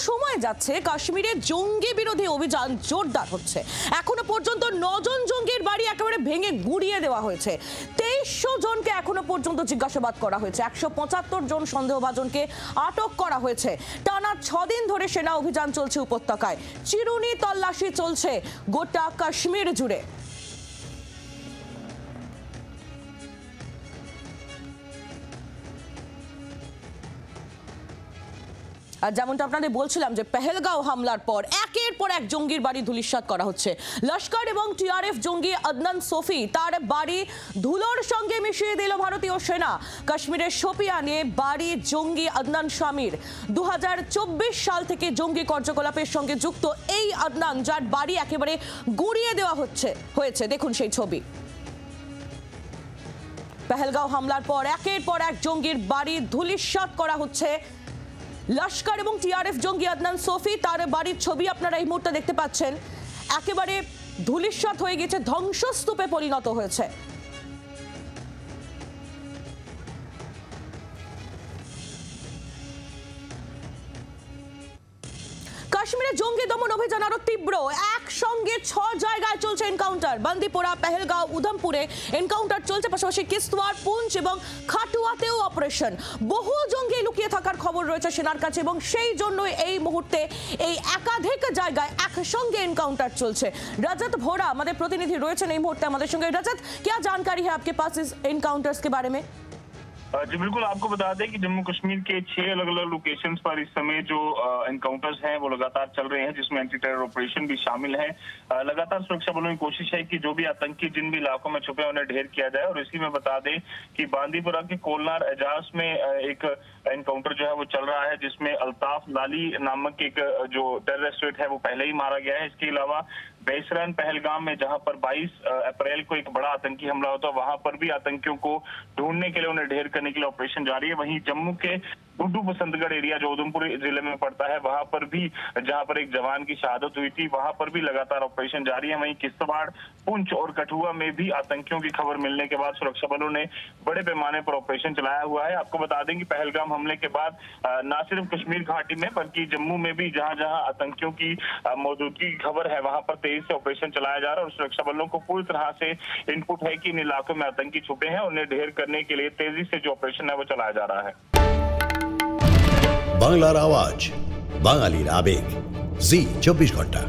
সময় যাচ্ছে কাশ্মীরে জঙ্গি বিরোধী অভিযান জোরদার হচ্ছে। এখনো পর্যন্ত 9 জন জঙ্গির বাড়ি একেবারে ভেঙে গুড়িয়ে দেওয়া হয়েছে। 2300 জনকে এখনো পর্যন্ত জিজ্ঞাসাবাদ করা হয়েছে। 175 জন সন্দেহভাজনকে আটক করা হয়েছে। টানা 6 দিন ধরে সেনা অভিযান চলছে উপত্যকায়। চিরুনি তল্লাশি চলছে গোটা কাশ্মীর জুড়ে। আর যেমনটা আপনাদের বলছিলাম যে পেহেলগাঁও হামলার পর একের পর এক জঙ্গির বাড়ি ধূলিসাৎ করা হচ্ছে। লস্কর এবং টিআরএফ জঙ্গি আদনান সফি তার বাড়ি ধুলোর সঙ্গে মিশিয়ে দিল ভারতীয় সেনা। কাশ্মীরের শোপিয়ানে বাড়ি জঙ্গি আদনান শামির। 2024 সাল থেকে জঙ্গি কার্যকলাপের সঙ্গে যুক্ত এই আদনান, যার বাড়ি একেবারে গুড়িয়ে দেওয়া হয়েছে। দেখুন সেই ছবি। পেহেলগাঁও হামলার পর একের পর এক জঙ্গির বাড়ি ধূলিসাৎ করা হচ্ছে। লস্কর এবং টিআরএফ জঙ্গি আদনান সফি তার বাড়ির ছবি আপনারা এই মুহূর্তে দেখতে পাচ্ছেন। একেবারে ধূলিসাৎ হয়ে গেছে, ধ্বংসস্তূপে পরিণত হয়েছে। কাশ্মীরে জঙ্গি দমন অভিযান আরো তীব্র। একসঙ্গে 6 জায়গায় চলছে এনকাউন্টার। বান্দিপোরা, পেহেলগাঁও, উধমপুরে এনকাউন্টার চলছে। পাশাপাশি কিস্তওয়ার, পুঞ্চ এবং খাটুয়াতেও অপারেশন। বহু জঙ্গি লুকিয়ে থাকার খবর রয়েছে সেনার কাছে এবং সেই জন্য এই মুহূর্তে এই একাধিক জায়গায় একসঙ্গে এনকাউন্টার চলছে। रजत ভোরা আমাদের প্রতিনিধি রয়েছেন এই मुहूर्ते हमारे संगे। रजत, क्या जानकारी है आपके पास इस एनकाउंटर्स के बारे में? जी बिल्कुल, आपको बता दें कि जम्मू कश्मीर के 6 अलग अलग लोकेशंस पर इस समय जो एनकाउंटर्स हैं वो लगातार चल रहे हैं, जिसमें एंटी टेरर ऑपरेशन भी शामिल है। लगातार सुरक्षा बलों की कोशिश है कि जो भी आतंकी जिन भी इलाकों में छुपे उन्हें ढेर किया जाए। और इसी में बता दें कि बांदीपुरा के कोलनार एजाज में एक एनकाउंटर जो है वो चल रहा है, जिसमें अल्ताफ लाली नामक एक जो टेररिस्ट है वो पहले ही मारा गया है। इसके अलावा बेसरन पहलगाम में जहां पर 22 अप्रैल को एक बड़ा आतंकी हमला होता है, वहां पर भी आतंकियों को ढूंढने के लिए, उन्हें ढेर करने के लिए ऑपरेशन जारी है। वहीं जम्मू के गुड्डू बसंतगढ़ एरिया जो उधमपुर जिले में पड़ता है, वहां पर भी जहां पर एक जवान की शहादत हुई थी, वहां पर भी लगातार ऑपरेशन जारी है। वहीं किश्तवाड़, पुंछ और कठुआ में भी आतंकियों की खबर मिलने के बाद सुरक्षा बलों ने बड़े पैमाने पर ऑपरेशन चलाया हुआ है। आपको बता दें कि पहलगाम हमले के बाद न सिर्फ कश्मीर घाटी में बल्कि जम्मू में भी जहां जहां आतंकियों की मौजूदगी की खबर है, वहां पर तेजी से ऑपरेशन चलाया जा रहा है। और सुरक्षा बलों को पूरी तरह से इनपुट है कि इन इलाकों में आतंकी छुपे हैं, उन्हें ढेर करने के लिए तेजी से जो ऑपरेशन है वो चलाया जा रहा है। বাংলার আওয়াজ, বাঙালির আবেগ, জি 24 ঘন্টা।